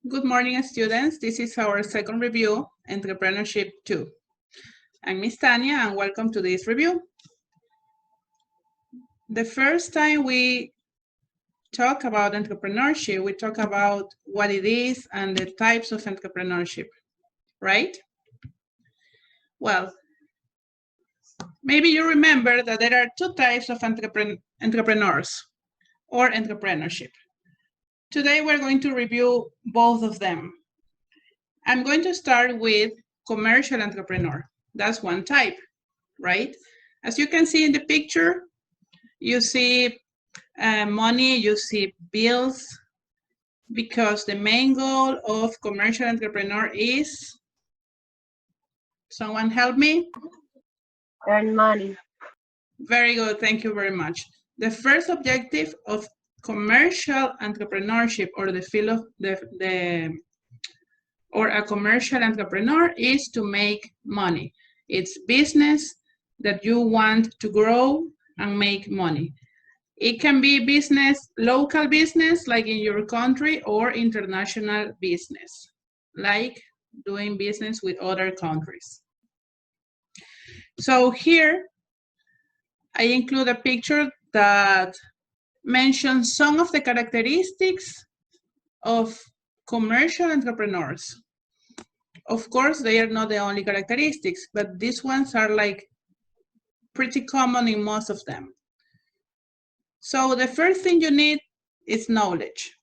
Good morning, students. This is our second review, Entrepreneurship 2. I'm Miss Tanya, and welcome to this review. The first time we talk about entrepreneurship, we talk about what it is and the types of entrepreneurship, right? Well, maybe you remember that there are two types of entrepreneurs or entrepreneurship. Today, we're going to review both of them. I'm going to start with commercial entrepreneur. That's one type, right? As you can see in the picture, you see money, you see bills, because the main goal of commercial entrepreneur is, someone help me? Earn money. Very good, thank you very much. The first objective of commercial entrepreneurship, or the field of or a commercial entrepreneur, is to make money. It's business that you want to grow and make money. It can be business, local business, like in your country, or international business, like doing business with other countries. So here, I include a picture that mentions some of the characteristics of commercial entrepreneurs. Of course, they are not the only characteristics, but these ones are like pretty common in most of them. So the first thing you need is knowledge.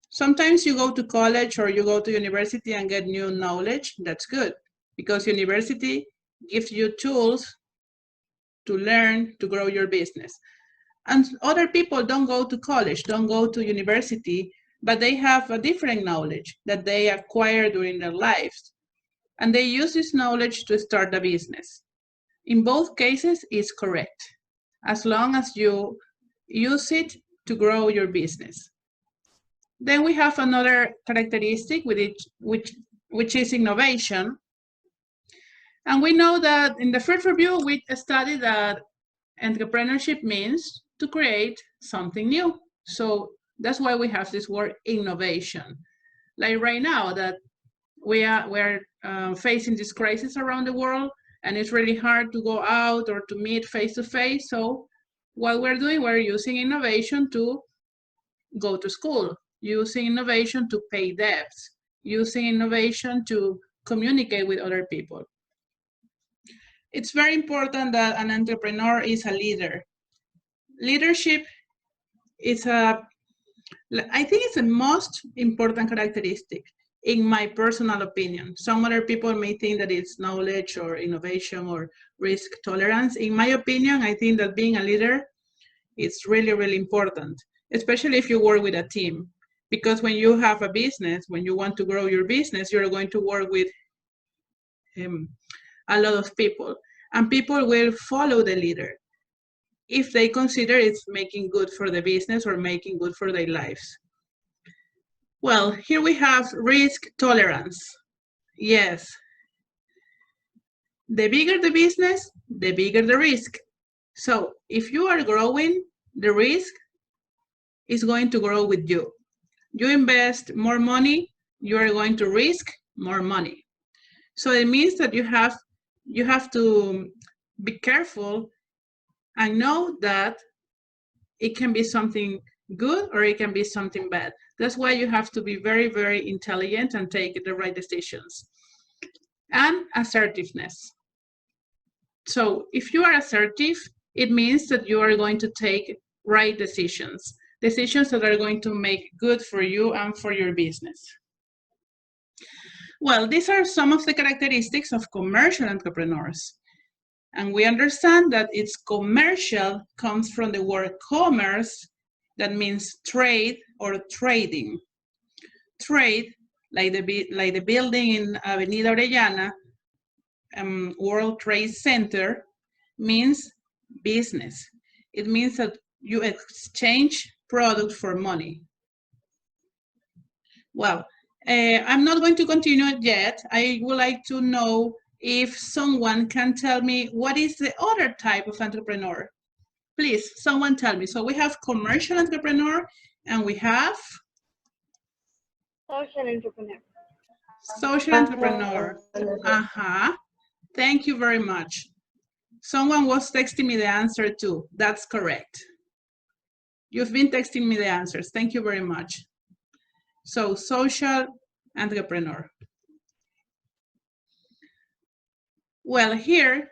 Sometimes you go to college or you go to university and get new knowledge. That's good, because university gives you tools to learn to grow your business. And other people don't go to college, don't go to university, but they have a different knowledge that they acquire during their lives. And they use this knowledge to start a business. In both cases, it's correct, as long as you use it to grow your business. Then we have another characteristic with it, which is innovation. And we know that in the first review, we studied that entrepreneurship means to create something new. So that's why we have this word innovation. Like right now that we're facing this crisis around the world, and it's really hard to go out or to meet face to face. So what we're doing, we're using innovation to go to school, using innovation to pay debts, using innovation to communicate with other people. It's very important that an entrepreneur is a leader. Leadership is I think it's the most important characteristic, in my personal opinion. Some other people may think that it's knowledge or innovation or risk tolerance. In my opinion, I think that being a leader is really, really important, especially if you work with a team. Because when you have a business, when you want to grow your business, you're going to work with a lot of people, and people will follow the leader if they consider it's making good for the business or making good for their lives. Well, here we have risk tolerance. Yes. The bigger the business, the bigger the risk. So if you are growing, the risk is going to grow with you. You invest more money, you are going to risk more money. So it means that you have to be careful and know that it can be something good or it can be something bad. That's why you have to be very, very intelligent and take the right decisions. And assertiveness. So if you are assertive, it means that you are going to take right decisions, decisions that are going to make good for you and for your business. Well, these are some of the characteristics of commercial entrepreneurs. And we understand that it's commercial comes from the word commerce, that means trade or trading. Trade, like the building in Avenida Orellana, World Trade Center, means business. It means that you exchange product for money. Well, I'm not going to continue yet. I would like to know if someone can tell me what is the other type of entrepreneur. Please, someone tell me. So we have commercial entrepreneur and we have Social entrepreneur. Social entrepreneur. Thank you very much. Someone was texting me the answer too. That's correct. You've been texting me the answers. Thank you very much. So, social entrepreneur. Well, here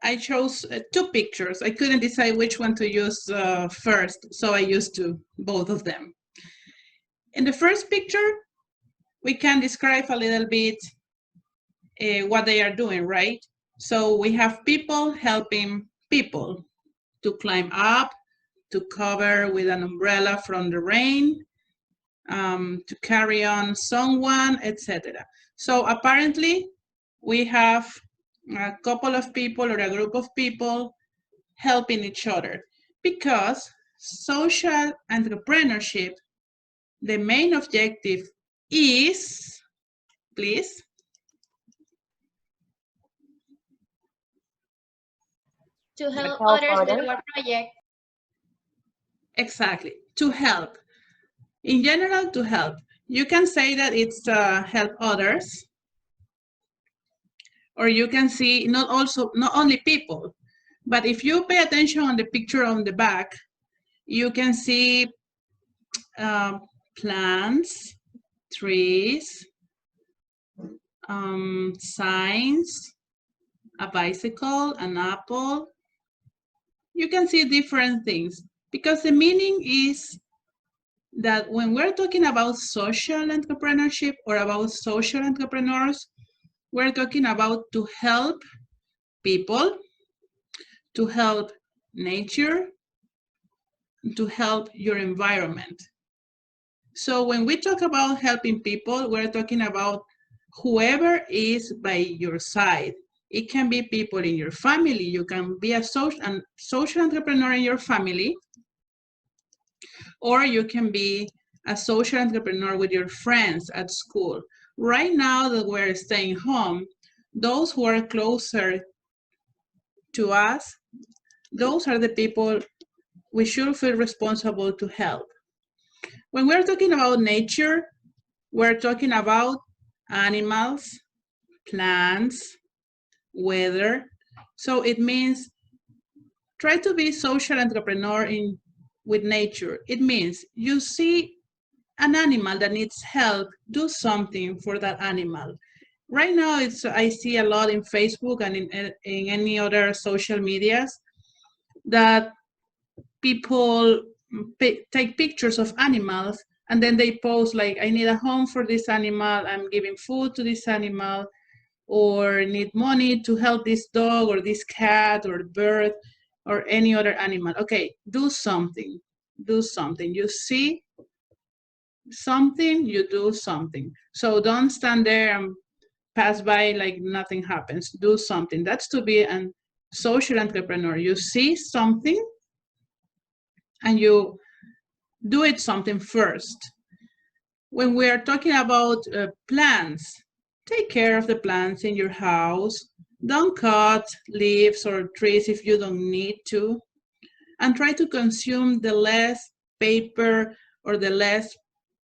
I chose two pictures. I couldn't decide which one to use first, so I used both of them. In the first picture, we can describe a little bit what they are doing, right? So we have people helping people to climb up, to cover with an umbrella from the rain, to carry on someone, etc. So apparently we have a couple of people or a group of people helping each other, because social entrepreneurship, the main objective is, please. To help others with our project. Exactly, to help. In general, to help. You can say that it's help others, or you can see not only people, but if you pay attention on the picture on the back, you can see plants, trees, signs, a bicycle, an apple. You can see different things, because the meaning is that when we're talking about social entrepreneurship or about social entrepreneurs, we're talking about to help people, to help nature, to help your environment. So when we talk about helping people, we're talking about whoever is by your side. It can be people in your family. You can be a social entrepreneur in your family, or you can be a social entrepreneur with your friends at school. Right now that we're staying home, those who are closer to us, those are the people we should feel responsible to help. When we're talking about nature, we're talking about animals, plants, weather. So it means try to be social entrepreneur with nature. It means you see an animal that needs help, do something for that animal. Right now, I see a lot in Facebook and in any other social medias that people take pictures of animals, and then they post like, I need a home for this animal, I'm giving food to this animal, or need money to help this dog or this cat or bird or any other animal. Okay, do something. Do something. You see something, you do something. So don't stand there and pass by like nothing happens. Do something. That's to be a social entrepreneur. You see something and you do it something first. When we are talking about plants, take care of the plants in your house. Don't cut leaves or trees if you don't need to. And try to consume the less paper or the less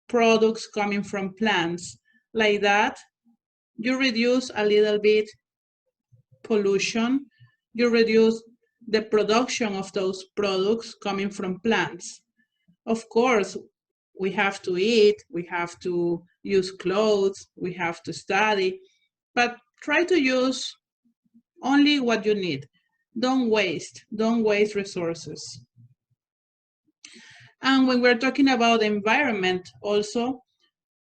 products coming from plants. Like that, you reduce a little bit pollution. You reduce the production of those products coming from plants. Of course, we have to eat, we have to use clothes, we have to study, but try to use only what you need. Don't waste resources. And when we're talking about the environment also,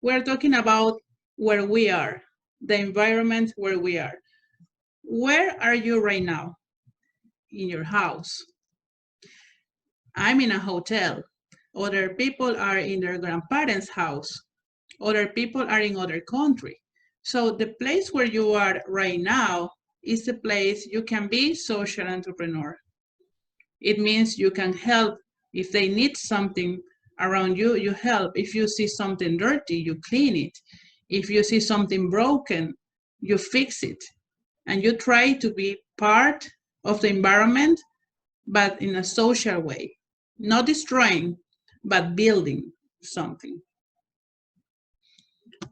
we're talking about where we are, the environment where we are. Where are you right now? In your house. I'm in a hotel. Other people are in their grandparents' house. Other people are in other country. So the place where you are right now is the place you can be social entrepreneur. It means you can help. If they need something around you, you help. If you see something dirty, you clean it. If you see something broken, you fix it. And you try to be part of the environment, but in a social way. Not destroying, but building something.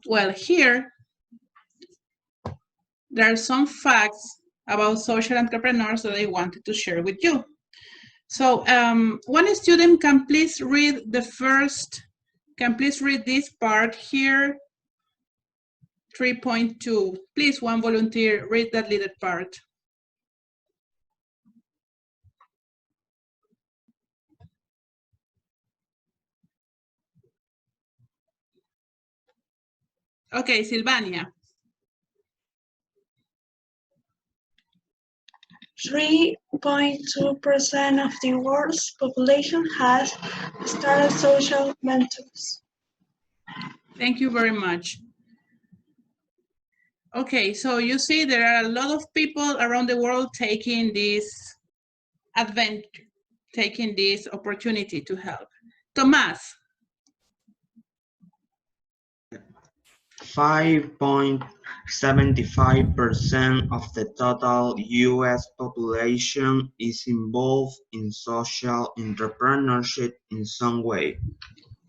Well, here, there are some facts about social entrepreneurs that I wanted to share with you. So one student can please read this part here, 3.2. Please, one volunteer, read that little part. Okay, Silvania. 3.2% of the world's population has started social ventures. Thank you very much. Okay, so you see there are a lot of people around the world taking this adventure, taking this opportunity to help. Tomás. 5.75% of the total U.S. population is involved in social entrepreneurship in some way.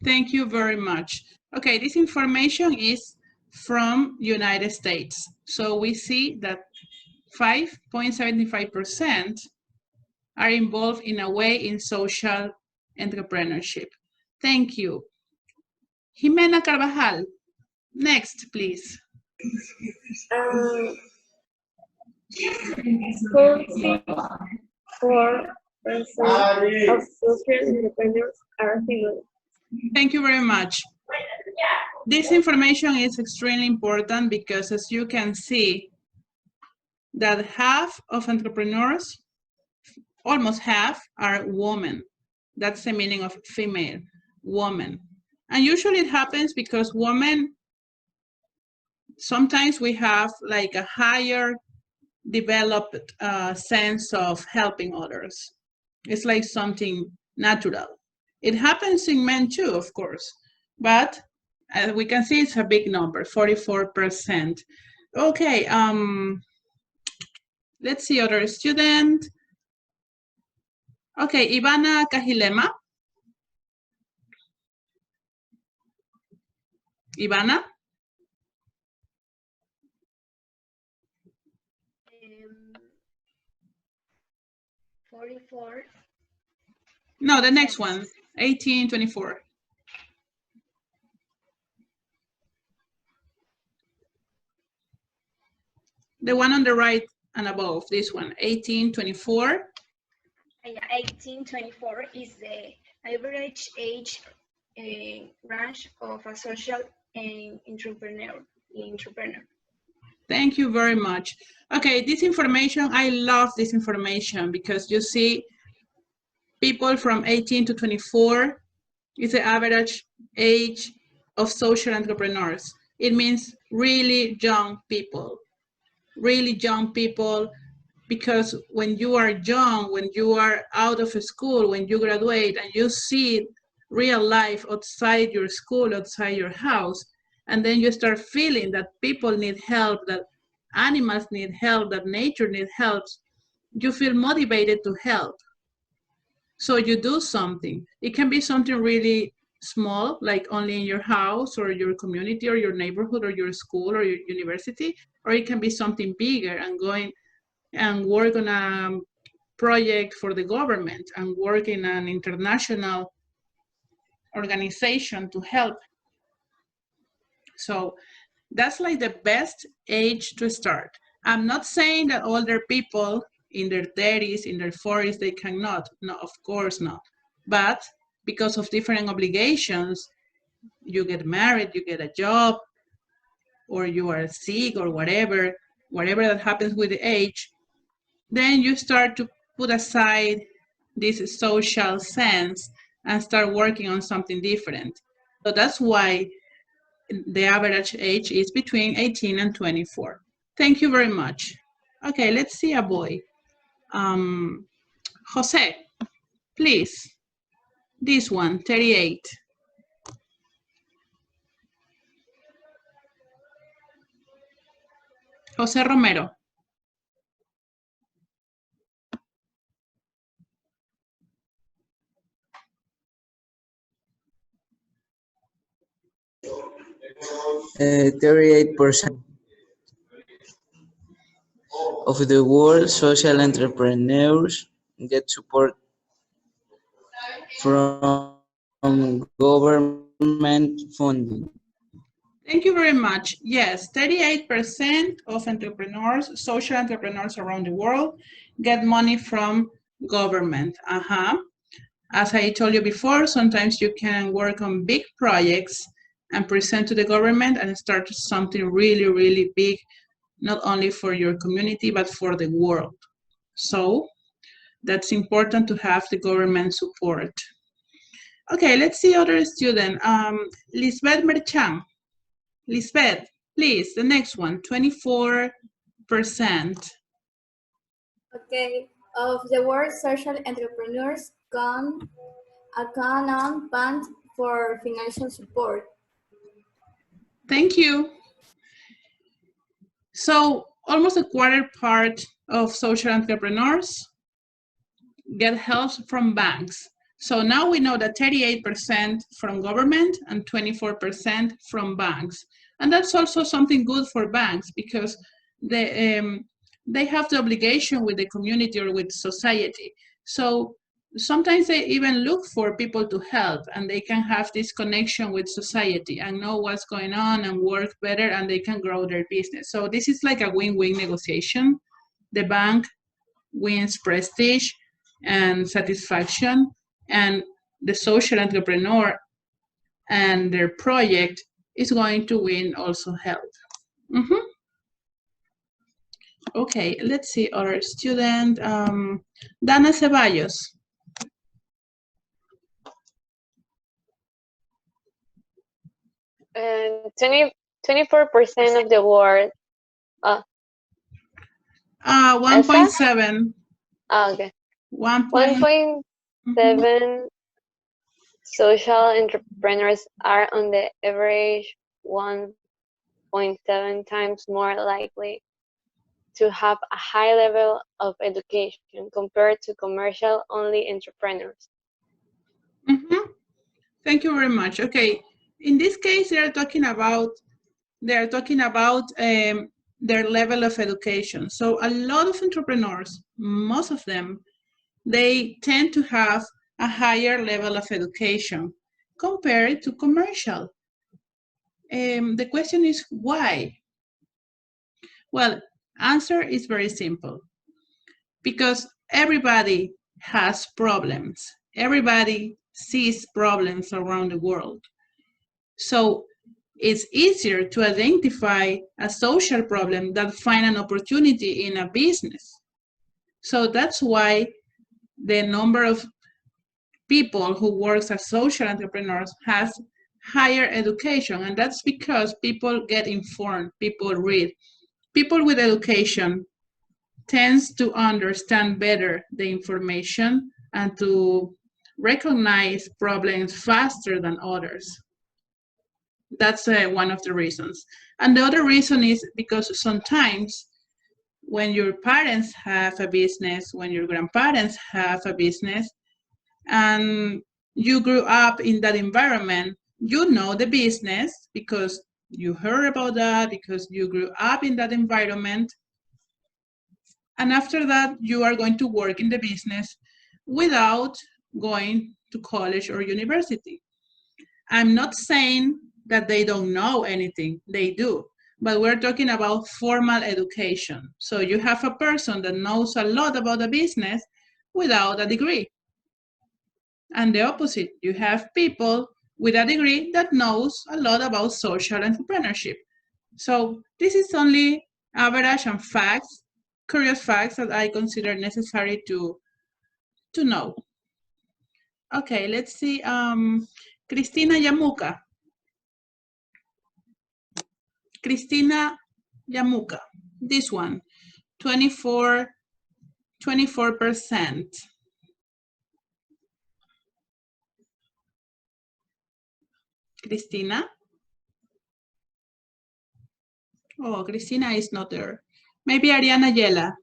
Thank you very much. Okay, this information is from United States. So we see that 5.75% are involved in a way in social entrepreneurship. Thank you. Jimena Carvajal, next, please. 44% of social entrepreneurs are female. Thank you very much. This information is extremely important because, as you can see, that half of entrepreneurs, almost half, are women. That's the meaning of female, woman. And usually it happens because women, sometimes we have like a higher developed sense of helping others. It's like something natural. It happens in men too, of course, but as we can see, it's a big number, 44%. Okay, let's see other student. Okay, Ivana Cajilema. Ivana? 44. No, the next one, 1824. The one on the right and above, this one, 1824. Yeah, 1824 is the average age range of a social entrepreneur. Thank you very much. Okay, this information, I love this information because you see people from 18 to 24 is the average age of social entrepreneurs. It means really young people, because when you are young, when you are out of school, when you graduate and you see real life outside your school, outside your house, and then you start feeling that people need help, that animals need help, that nature needs help, you feel motivated to help. So you do something. It can be something really small, like only in your house or your community or your neighborhood or your school or your university, or it can be something bigger and going and work on a project for the government and work in an international organization to help. So that's like the best age to start. I'm not saying that older people in their 30s, in their 40s, they cannot. No, of course not. But because of different obligations, you get married, you get a job, or you are sick or whatever that happens with the age, then you start to put aside this social sense and start working on something different. So that's why the average age is between 18 and 24. Thank you very much. Okay, let's see a boy. Jose, please. This one, 38. Jose Romero. 38% of the world's social entrepreneurs get support from government funding. Thank you very much. Yes, 38% of entrepreneurs, social entrepreneurs around the world, get money from government. As I told you before, sometimes you can work on big projects and present to the government and start something really, really big, not only for your community, but for the world. So that's important to have the government support. Okay, let's see other student. Lisbeth Merchant. Lisbeth, please, the next one, 24%. Okay, of the world's social entrepreneurs can on fund for financial support. Thank you. So almost a quarter part of social entrepreneurs get help from banks. So now we know that 38% from government and 24% from banks. And that's also something good for banks because they have the obligation with the community or with society. So sometimes they even look for people to help and they can have this connection with society and know what's going on and work better and they can grow their business. So this is like a win-win negotiation. The bank wins prestige and satisfaction, and the social entrepreneur and their project is going to win also help. Okay, let's see our student, Dana Ceballos. And 24% of the world. 1.7. Okay. 1.7 social entrepreneurs are on the average 1.7 times more likely to have a high level of education compared to commercial-only entrepreneurs. Thank you very much. Okay, in this case, they are talking about their level of education. So a lot of entrepreneurs, most of them, they tend to have a higher level of education compared to commercial. The question is why? Well, answer is very simple. Because everybody has problems. Everybody sees problems around the world. So it's easier to identify a social problem than find an opportunity in a business. So that's why the number of people who works as social entrepreneurs has higher education, and that's because people get informed, people read. People with education tends to understand better the information and to recognize problems faster than others. That's one of the reasons. And the other reason is because sometimes when your parents have a business, when your grandparents have a business, and you grew up in that environment, you know the business because you heard about that, because you grew up in that environment. And after that, you are going to work in the business without going to college or university. I'm not saying that they don't know anything, they do. But we're talking about formal education. So you have a person that knows a lot about the business without a degree. And the opposite, you have people with a degree that knows a lot about social entrepreneurship. So this is only average and facts, curious facts that I consider necessary to know. Okay, let's see. Cristina Yamuka. Cristina Yamuka. This one, 24%. Cristina? Oh, Cristina is not there. Maybe Ariana Yela.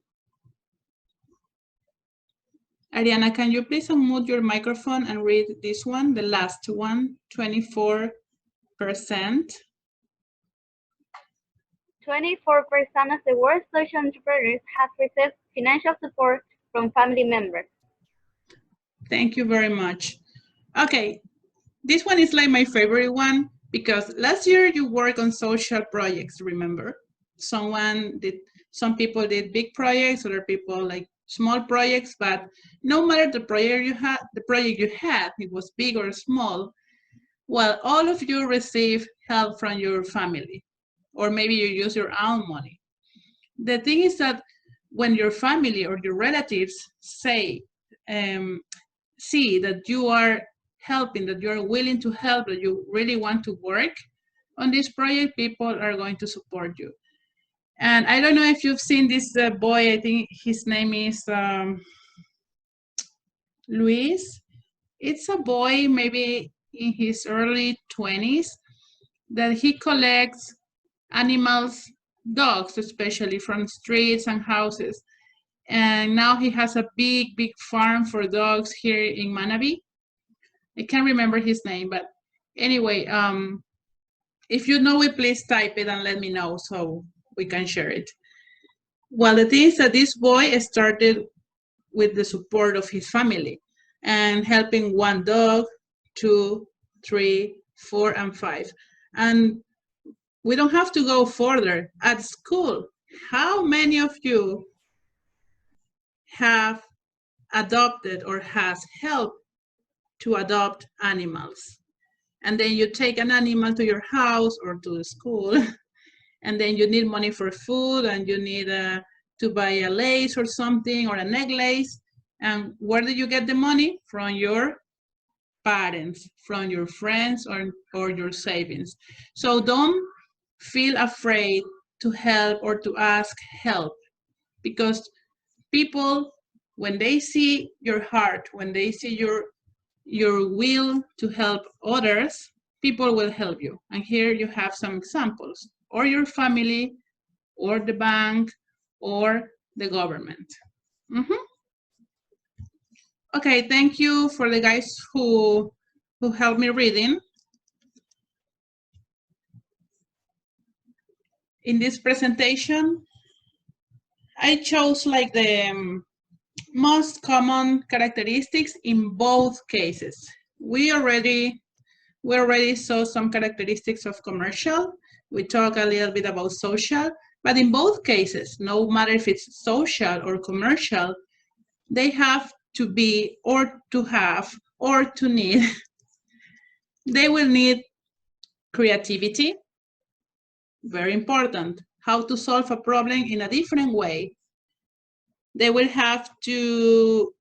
Ariana, can you please unmute your microphone and read this one, the last one, 24%? 24% of the world's social entrepreneurs have received financial support from family members. Thank you very much. Okay, this one is like my favorite one because last year you worked on social projects, remember? Some people did big projects, other people like small projects, but no matter the project you had, it was big or small, well, all of you receive help from your family, or maybe you use your own money. The thing is that when your family or your relatives see that you are helping, that you're willing to help, that you really want to work on this project, people are going to support you. And I don't know if you've seen this boy, I think his name is Luis. It's a boy maybe in his early 20s that he collects animals, dogs especially, from streets and houses. And now he has a big, big farm for dogs here in Manabi. I can't remember his name, but anyway, if you know it, please type it and let me know so we can share it. Well, the thing is that this boy started with the support of his family and helping one dog, 2, 3, 4, and 5. And we don't have to go further. At school, how many of you have adopted or has helped to adopt animals? And then you take an animal to your house or to the school, and then you need money for food, and you need to buy a lace or something, or a necklace. And where do you get the money? From your parents, from your friends, or your savings. So don't feel afraid to help or to ask help, because people, when they see your heart, when they see your will to help others, people will help you. And here you have some examples, or your family, or the bank, or the government. Okay, thank you for the guys who helped me reading. In this presentation, I chose like the most common characteristics in both cases. We already saw some characteristics of commercial. We talked a little bit about social, but in both cases, no matter if it's social or commercial, they have to be, or to have, or to need. They will need creativity, very important, how to solve a problem in a different way. They will have to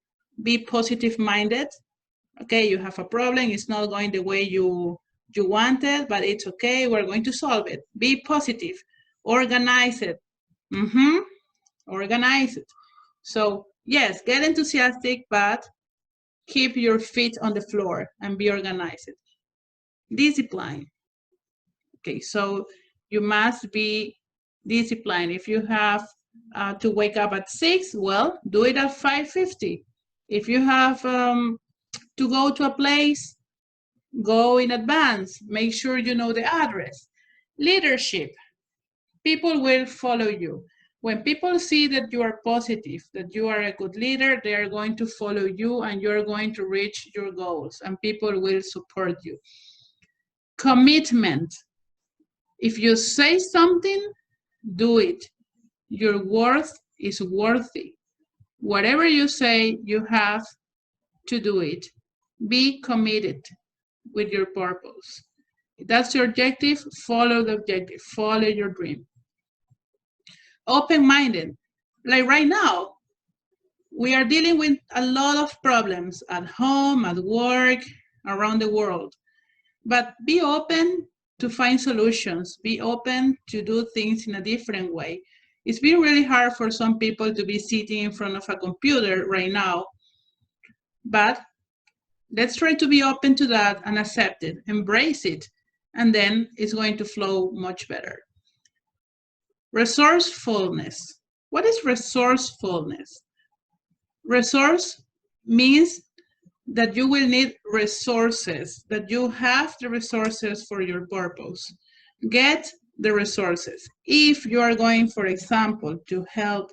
be positive-minded. Okay, you have a problem, it's not going the way you wanted, but it's okay, we're going to solve it. Be positive, organize it. Organize it. So yes, get enthusiastic, but keep your feet on the floor and be organized. Discipline. Okay, so you must be disciplined. If you have to wake up at 6, well, do it at 5:50. If you have to go to a place, go in advance. Make sure you know the address. Leadership. People will follow you. When people see that you are positive, that you are a good leader, they are going to follow you and you're going to reach your goals, and people will support you. Commitment. If you say something, do it. Your worth is worthy. Whatever you say, you have to do it. Be committed with your purpose. If that's your objective, follow the objective, follow your dream. Open-minded. Like right now, we are dealing with a lot of problems at home, at work, around the world. But be open to find solutions. Be open to do things in a different way. It's been really hard for some people to be sitting in front of a computer right now. But let's try to be open to that and accept it, embrace it, and then it's going to flow much better. Resourcefulness. What is resourcefulness? Resource means that you will need resources, that you have the resources for your purpose. Get the resources. If you are going, for example, to help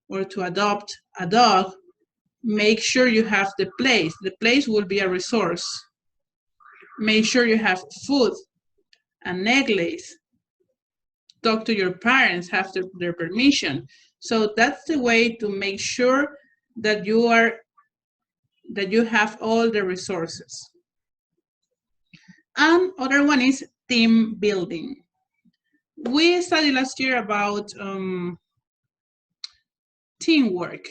or to adopt a dog, make sure you have the place. The place will be a resource. Make sure you have food, a necklace. Talk to your parents, have their permission. So that's the way to make sure that you have all the resources. And other one is team building. We studied last year about teamwork.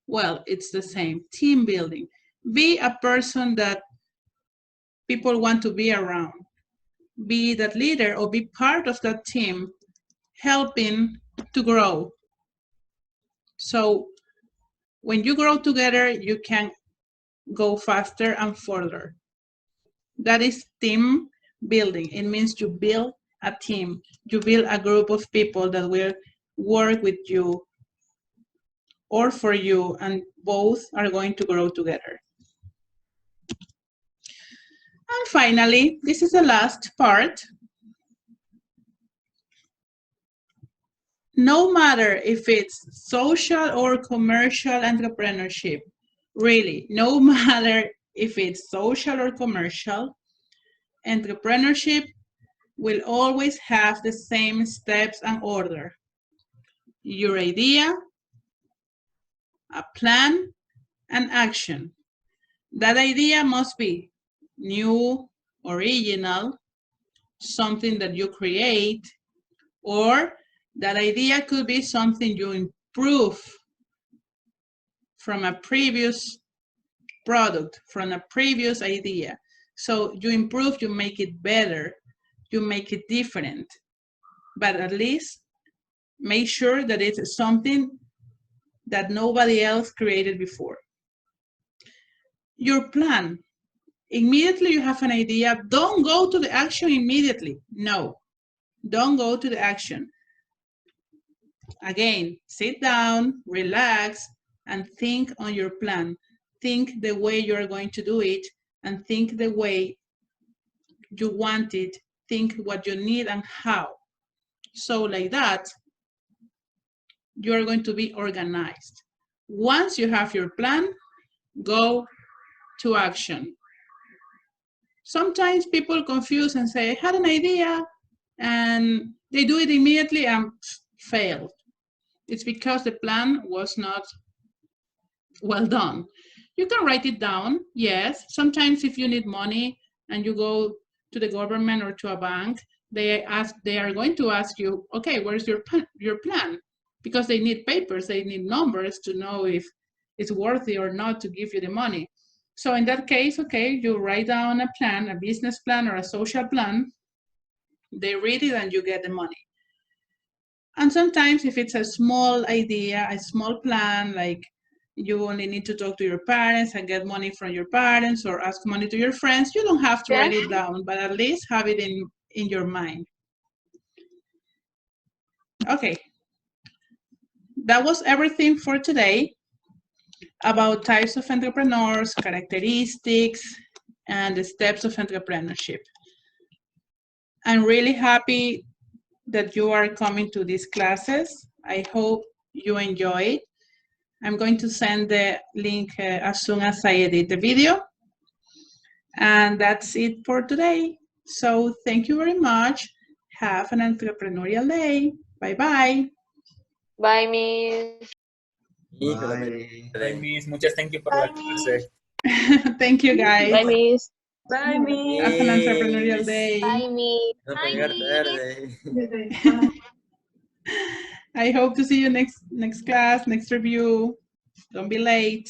Well, it's the same, team building. Be a person that people want to be around. Be that leader or be part of that team, helping to grow. So when you grow together, you can go faster and further. That is team building. It means you build a team. You build a group of people that will work with you or for you, and both are going to grow together. And finally, this is the last part. No matter if it's social or commercial entrepreneurship, really, no matter if it's social or commercial, entrepreneurship will always have the same steps and order. Your idea, a plan, and action. That idea must be new, original, something that you create, or that idea could be something you improve from a previous product, from a previous idea. So you improve, you make it better, you make it different, but at least make sure that it's something that nobody else created before. Your plan. Immediately you have an idea, don't go to the action immediately. No, don't go to the action. Again, sit down, relax, and think on your plan. Think the way you're going to do it, and think the way you want it. Think what you need and how. So like that, you're going to be organized. Once you have your plan, go to action. Sometimes people confuse and say, I had an idea, and they do it immediately and fail. It's because the plan was not well done. You can write it down, yes. Sometimes if you need money and you go to the government or to a bank, they are going to ask you, okay, where's your plan? Because they need papers, they need numbers to know if it's worthy or not to give you the money. So in that case, okay, you write down a plan, a business plan or a social plan, they read it and you get the money. And sometimes if it's a small idea, a small plan, like you only need to talk to your parents and get money from your parents or ask money to your friends, you don't have to write it down, but at least have it in your mind. Okay, that was everything for today about types of entrepreneurs, characteristics, and the steps of entrepreneurship. I'm really happy that you are coming to these classes. I hope you enjoy it. I'm going to send the link as soon as I edit the video. And that's it for today. So thank you very much. Have an entrepreneurial day. Bye-bye. Bye, Miss. Bye. Miss. Muchas thank you por la clase. Thank you, guys. Bye, Miss. Bye, Miss. Have an entrepreneurial day. Bye, Miss. No llegar tarde. I hope to see you next class, next review. Don't be late.